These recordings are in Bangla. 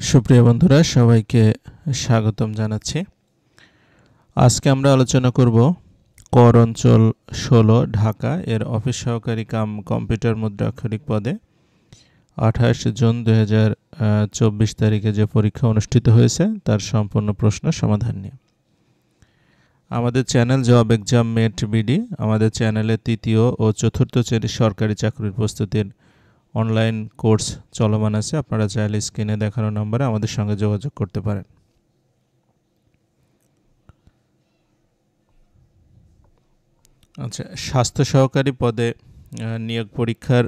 সুপ্রিয় বন্ধুরা সবাইকে স্বাগতম জানাচ্ছি। আজকে আমরা আলোচনা করব কর অঞ্চল ১৬ ঢাকা এর অফিস সহকারী কাম কম্পিউটার মুদ্রাক্ষরিক পদে ২৮ জুন ২০২৪ তারিখে যে পরীক্ষা অনুষ্ঠিত হয়েছে তার সম্পূর্ণ প্রশ্ন সমাধান নিয়ে। আমাদের channel job exam mate BD, আমাদের চ্যানেলে তৃতীয় ও চতুর্থ শ্রেণীর সরকারি চাকরির প্রস্তুতির অনলাইন কোর্স চলমান আছে। আপনারা চাইলে স্ক্রিনে দেখানো নম্বরে আমাদের সঙ্গে যোগাযোগ করতে পারেন। আচ্ছা, স্বাস্থ্য সহকারী পদে নিয়োগ পরীক্ষার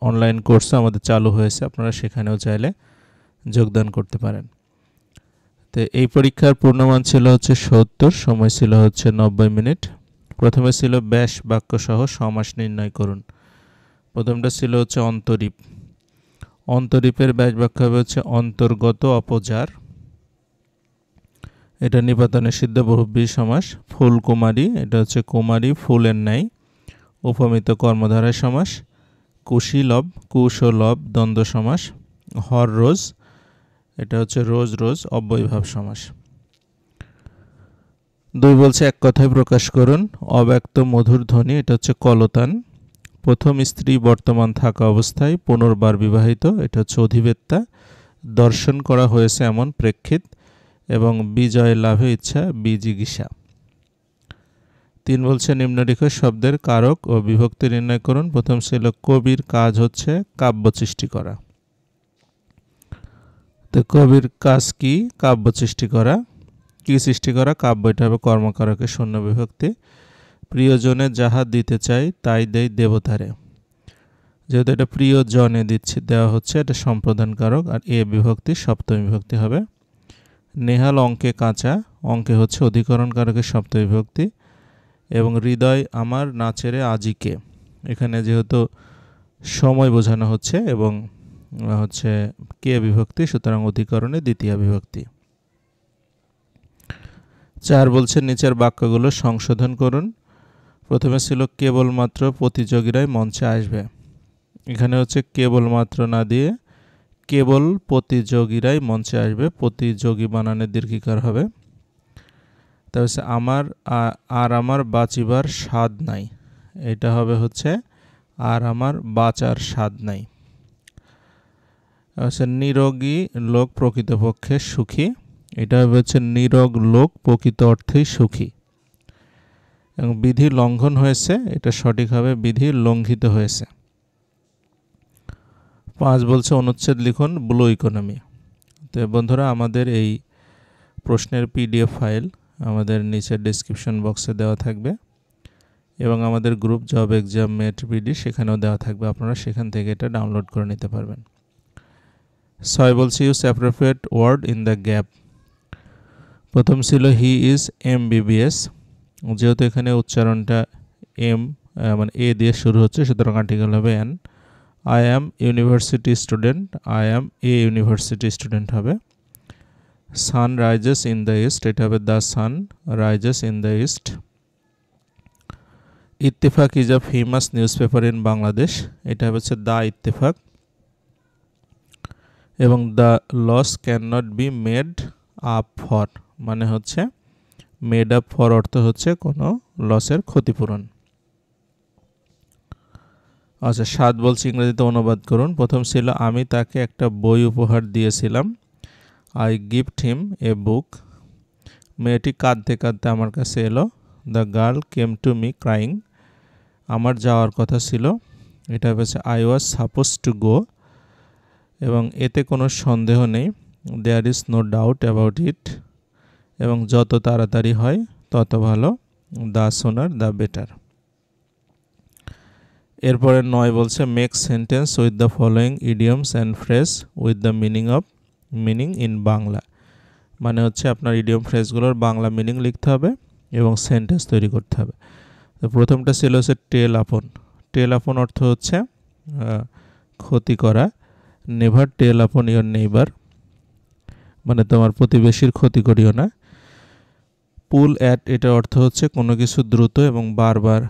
অনলাইন কোর্স আমাদের চালু হয়েছে, আপনারা সেখানেও চাইলে যোগদান করতে পারেন। তো এই পরীক্ষার পূর্ণমান ছিল ৭০, সময় ছিল ৯০ মিনিট। প্রথমে ছিল ব্যাস বাক্য সহ সমাস নির্ণয় করুন। প্রথমটা ছিল অন্তরীপ। অন্তরীপের ব্যাস বাক্য হবে অন্তর্গত অপচার, এটা নিপাতনে সিদ্ধ বহুব্রীহি সমাস। ফুলকুমারী, এটা কুমারী ফুলের ন্যায়, উপমিত কর্মধারয় সমাস। কুশীলব, কুশ ও লব দ্বন্দ্ব সমাস। হররোজ, এটা রোজ রোজ অব্যয়ভাব সমাস। ২ বলছে এক কথায় প্রকাশ করুন। অব্যক্ত মধুর ধ্বনি, এটা কলতান। প্রথম স্ত্রী বর্তমান থাকা অবস্থায় পুনর্বার বিবাহিত, এটা অধিবেত্তা। দর্শন করা হয়েছে এমন প্রেক্ষিত, এবং বিজয় লাভে ইচ্ছা বিজিগীষা। ৩ বলছে নিম্নলিখিত শব্দের কারক ও বিভক্তি নির্ণয় করুন। প্রথম ছিল কবির কাজ কাব্য সৃষ্টি করা। তো কবির কাজ কি? কাব্য সৃষ্টি করা। কি সৃষ্টি করা? কাব্য, এটা হবে কর্মকারকের শূন্য বিভক্তি। প্রিয়জনে যাহা দিতে চাই তাই দেই দেবতারে, যেহেতু এটা প্রিয়জনে দেওয়া হচ্ছে, এটা সম্প্রদান কারক, আর এ বিভক্তি সপ্তমী বিভক্তি হবে। নেহাল অঙ্কে কাঁচা, অঙ্কে অধিকরণ কারকের সপ্তমী বিভক্তি। এবং হৃদয় আমার নাচেরে আজিকে, এখানে যেহেতু সময় বোঝানো হচ্ছে এবং কে বিভক্তি, সুতরাং অধিকরণে দ্বিতীয় বিভক্তি। ৪ বলছে নিচের বাক্যগুলো সংশোধন করুন। প্রথমে ছিল কেবলমাত্র প্রতিযোগীরাই মঞ্চে আসবে, এখানে কেবলমাত্র না দিয়ে কেবল প্রতিযোগীরাই মঞ্চে আসবে, প্রতিযোগী বানানে দীর্ঘিকার হবে। তারপর আমার বাঁচিবার স্বাদ নাই, এটা হবে আর আমার বাঁচার স্বাদ নাই। নিরোগী লোক প্রকৃতপক্ষে সুখী, এটা হবে নিরোগ লোক প্রকৃত অর্থেই সুখী। এবং বিধি লঙ্ঘন হয়েছে, এটা সঠিক হবে বিধি লঙ্ঘিত হয়েছে। ৫ বলছে অনুচ্ছেদ লিখুন ব্লু ইকোনমি। তো বন্ধুরা, আমাদের এই প্রশ্নের পিডিএফ ফাইল আমাদের নিচের ডেসক্রিপশন বক্সে দেওয়া থাকবে, এবং আমাদের group job exam mate BD সেখানেও দেওয়া থাকবে, আপনারা সেখান থেকে এটা ডাউনলোড করে নিতে পারবেন। ৬ বলছে use appropriate word in the gap. প্রথম ছিল হি ইজ MBBS, যেহেতু এখানে উচ্চারণটা মানে এ দিয়ে শুরু হচ্ছে, সুতরাং আর্টিকেল হবে an. I am university student, I am a university student হবে। Sun rises in the east, এটা হবে the sun rises in the east. Ittefaq is a famous newspaper in Bangladesh, এটা হচ্ছে দ্য ইত্তেফাক। এবং the loss can not be made up for, মানে মেড আপ ফর অর্থ কোনো লসের ক্ষতিপূরণ। আচ্ছা, ৭ বলছে ইংরেজিতে অনুবাদ করুন। প্রথম ছিল আমি তাকে একটা বই উপহার দিয়েছিলাম, আই গিফট হিম এ বুক। মেয়েটি কাঁদতে কাঁদতে আমার কাছে এলো, the girl came to me crying. আমার যাওয়ার কথা ছিল, এটা হচ্ছে I was suppose to go. এবং এতে কোনো সন্দেহ নেই, there is no doubt about it. এবং যত তাড়াতাড়ি হয় তত ভালো, দ্য সুনার দ্য বেটার। এরপরে ৯ বলছে make sentence with the following idioms and phrase with the meaning in Bangla, মানে আপনার ইডিয়ম ফ্রেজগুলোর বাংলা মিনিং লিখতে হবে এবং সেন্টেন্স তৈরি করতে হবে। তো প্রথমটা ছিল টেল আপন। টেল আপন অর্থ ক্ষতি করা। নেভার টেল আপন ইয়োর নেইবার, মানে তোমার প্রতিবেশীর ক্ষতি করিও না। পুল অ্যাট, এটা অর্থ কোনো কিছু দ্রুত এবং বারবার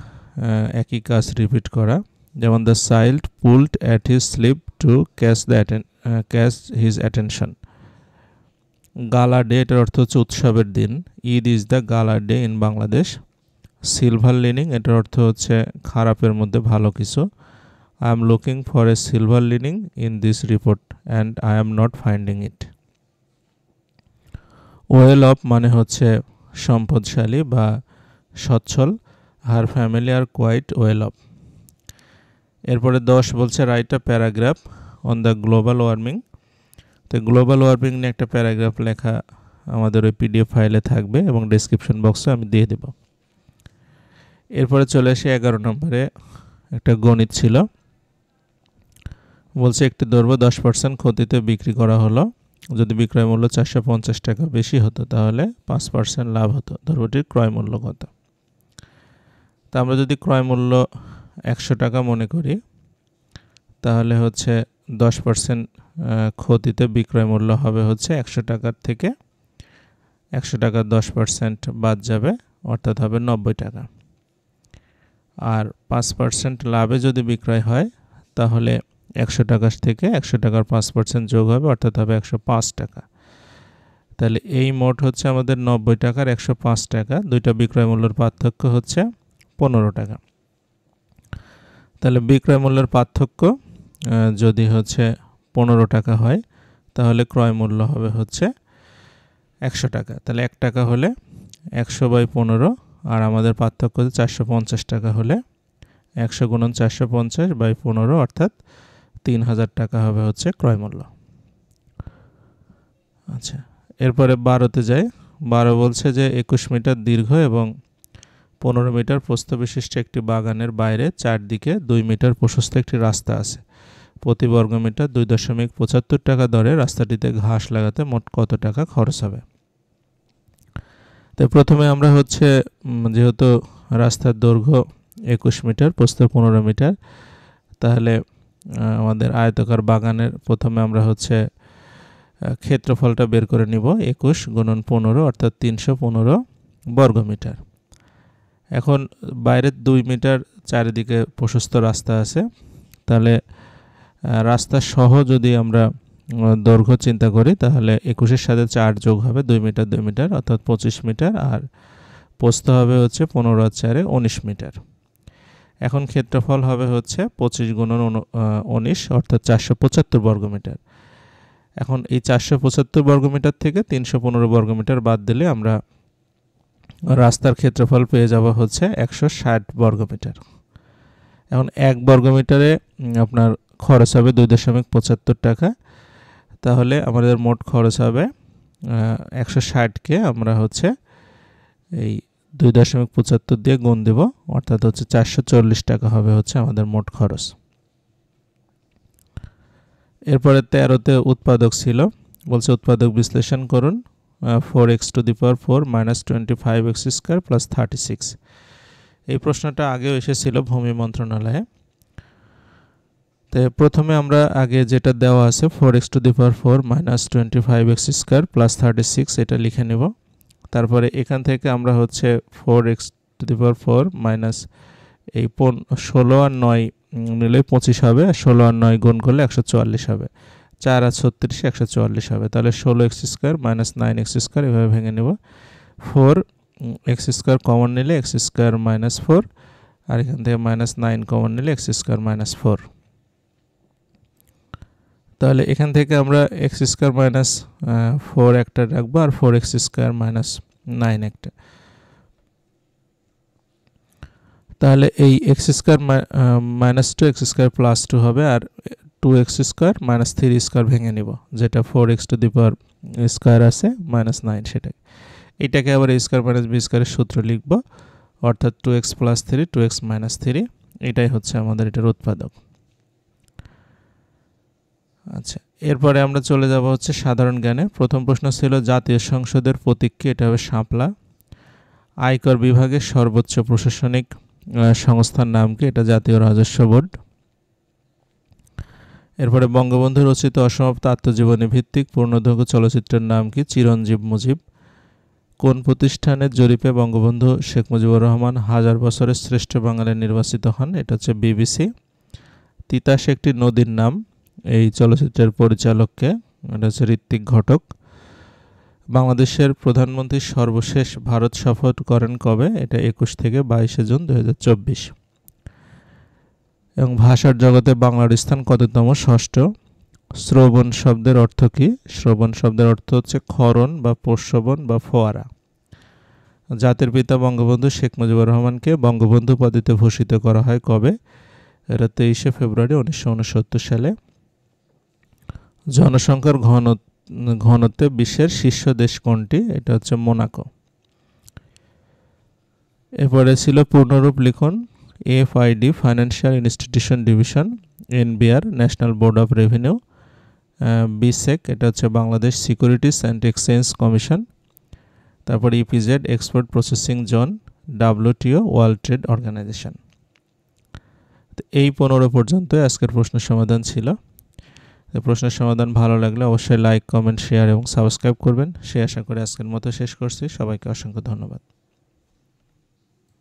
একই কাজ রিপিট করা। যেমন the child pulled at his slip to catch his attention, gala day এটার অর্থ হচ্ছে উৎসবের দিন। Eid is the gala day in Bangladesh. Silver lining এটার অর্থ হচ্ছে খারাপের মধ্যে ভালো কিছু। I am looking for a silver lining in this report and I am not finding it. Well off মানে হচ্ছে সম্পদশালী বা সচ্ছল। Her family are quite well off. এরপরে 10 বলছে write a paragraph on the global warming. তো গ্লোবাল ওয়ার্মিং নিয়ে একটা প্যারাগ্রাফ লেখা আমাদের ওই পিডিএফ ফাইলে থাকবে এবং ডেসক্রিপশন বক্সে আমি দিয়ে দেব। এরপরে চলে আসি 11 নম্বরে, একটা গণিত ছিল। বলছে একটি দ্রব্য 10% ক্ষতিতে বিক্রি করা হলো। যদি বিক্রয় মূল্য 450 টাকা বেশি হতো তাহলে 5% লাভ হতো। দ্রব্যটির ক্রয় মূল্য কত? তা আমরা যদি ক্রয় মূল্য 100 টাকা মনে করি, তাহলে হচ্ছে 10% ক্ষতিতে বিক্রয় মূল্য হবে হচ্ছে 100 টাকার থেকে 100 টাকার 10% বাদ যাবে, অর্থাৎ হবে 90 টাকা। আর 5% লাভে যদি বিক্রয় হয় তাহলে 100 টাকা থেকে 100 টাকার 5% যোগ হবে, অর্থাৎ হবে 105 টাকা। তাহলে এই মোট হচ্ছে আমাদের 90 টাকার 105 টাকা। দুইটা বিক্রয় মূল্যের পার্থক্য হচ্ছে 15 টাকা। তাহলে বিক্রয় মূল্যের পার্থক্য যদি হচ্ছে 15 টাকা হয় তাহলে ক্রয় মূল্য হবে হচ্ছে 100 টাকা। তাহলে 1 টাকা হলে 100/15, আর আমাদের পার্থক্য 450 টাকা হলে 100 × 450/15, অর্থাৎ 3000 টাকা হবে হচ্ছে ক্রয় মূল্য। আচ্ছা, এরপরে 12তে যাই। 12 বলছে যে 21 মিটার দীর্ঘ এবং 15 মিটার প্রস্থ বিশিষ্ট একটি বাগানের বাইরে চারদিকে 2 মিটার প্রশস্ত একটি রাস্তা আছে। প্রতি বর্গমিটার 2.75 টাকা দরে রাস্তাটিতে ঘাস লাগাতে মোট কত টাকা খরচ হবে? তো প্রথমে আমরা হচ্ছে যেহেতু রাস্তার দৈর্ঘ্য 21 মিটার, প্রস্থ 15 মিটার, তাহলে আমাদের আয়তাকার বাগানের প্রথমে আমরা হচ্ছে ক্ষেত্রফলটা বের করে নিব। 21 × 15 অর্থাৎ 315 বর্গমিটার। এখন বাইরের 2 মিটার চারিদিকে প্রশস্ত রাস্তা আছে, তাহলে রাস্তা সহ যদি আমরা দৈর্ঘ্য চিন্তা করি তাহলে 21-এর সাথে 4 যোগ হবে 2 মিটার 2 মিটার, অর্থাৎ 25 মিটার, আর প্রস্থ হবে হচ্ছে 15 আর 4 19 মিটার। এখন ক্ষেত্রফল হবে হচ্ছে 25 × 19 অর্থাৎ 475 বর্গমিটার। এখন এই 475 বর্গমিটার থেকে 315 বর্গমিটার বাদ দিলে আমরা রাস্তার ক্ষেত্রফল পেয়ে যাব হচ্ছে 160 বর্গমিটার। এখন 1 বর্গমিটারে আপনার খরচ হবে 2.75 টাকা। তাহলে আমাদের মোট খরচ হবে 160কে আমরা হচ্ছে এই 2.75 দিয়ে গুণ দেব, অর্থাৎ হচ্ছে 440 টাকা হবে হচ্ছে আমাদের মোট খরচ। এরপরে 13তে উৎপাদক ছিল। বলছে উৎপাদক বিশ্লেষণ করুন। 4x⁴ - 25x² + 36। এই প্রশ্নটা আগেও এসেছিল ভূমি মন্ত্রণালয়ে। তো প্রথমে আমরা আগে যেটা দেওয়া আছে 4x⁴ - 25x² + 36 এটা লিখে নেব। তারপরে এখান থেকে আমরা হচ্ছে 4x⁴ মাইনাস এই 16 আর 9 নিলে 25 হবে, আর 16 আর 9 গুণ করলে 144 হবে। 4 আর 36 144 হবে। তাহলে 16x² - 9x² এভাবে ভেঙে নেব। 4x² কমন নিলে x² - 4, আর এখান থেকে -9 কমন নিলে x² - 4। তাহলে এখান থেকে আমরা x² - 4 একটা রাখবো, আর 4x² - 9 একটা। তাহলে এই x² - 2 x² + 2 হবে, আর 2x² - 3² ভেঙে নিব, যেটা 4x² আছে -9 সেটাই। এটাকে আবার a² - b² এর সূত্র লিখব, অর্থাৎ 2x + 3 2x - 3। এটাই হচ্ছে আমাদের এটার উৎপাদক। আচ্ছা, এরপরে আমরা চলে যাব হচ্ছে সাধারণ জ্ঞানে। প্রথম প্রশ্ন ছিল জাতীয় সংসদের প্রতীক কি? এটা হবে শাপলা। আয়কর বিভাগের সর্বোচ্চ প্রশাসনিক সংস্থার নাম কি? এটা জাতীয় রাজস্ব বোর্ড। এরপরে বঙ্গবন্ধু রচিত অসমাপ্ত আত্মজীবনী ভিত্তিক পূর্ণদৈর্ঘ্য চলচ্চিত্রের নাম কি? চিরঞ্জীব মুজিব। কোন প্রতিষ্ঠানের জরিপে বঙ্গবন্ধু শেখ মুজিবুর রহমান 1000 বছরের শ্রেষ্ঠ বাঙালি নির্বাচিত হন? এটা হচ্ছে বিবিসি। তিতাস একটি নদীর নাম। এই চলচ্চিত্রের পরিচালককে, এটা হচ্ছে ঋত্বিক ঘটক। বাংলাদেশের প্রধানমন্ত্রী সর্বশেষ ভারত সফর করেন কবে? এটা 21 থেকে 22 জুন 2024। এবং ভাষার জগতে বাংলার স্থান কততম? ষষ্ঠ। শ্রবণ শব্দের অর্থ কী? শ্রবণ শব্দের অর্থ হচ্ছে ক্ষরণ বা প্রশ্রবণ বা ফোয়ারা। জাতির পিতা বঙ্গবন্ধু শেখ মুজিবুর রহমানকে বঙ্গবন্ধু উপাধিতে ভূষিত করা হয় কবে? এটা 23 ফেব্রুয়ারি 1969 সালে। জনসংখ্যার ঘনত্বে বিশ্বের শীর্ষ দেশ কোনটি? এটা হচ্ছে মোনাকো। এরপরে ছিল পূর্ণরূপ লিখন। FID financial institution division, NBR national board of revenue, BSEC এটা হচ্ছে Bangladesh securities and exchange commission, তারপর EPZ export processing zone, WTO world trade organisation. এই 15 পর্যন্ত আজকের প্রশ্নের সমাধান ছিল। প্রশ্নের সমাধান ভালো লাগলে অবশ্যই লাইক, কমেন্ট, শেয়ার এবং সাবস্ক্রাইব করবেন। সেই আশা করে আজকের মতো শেষ করছি। সবাইকে অসংখ্য ধন্যবাদ।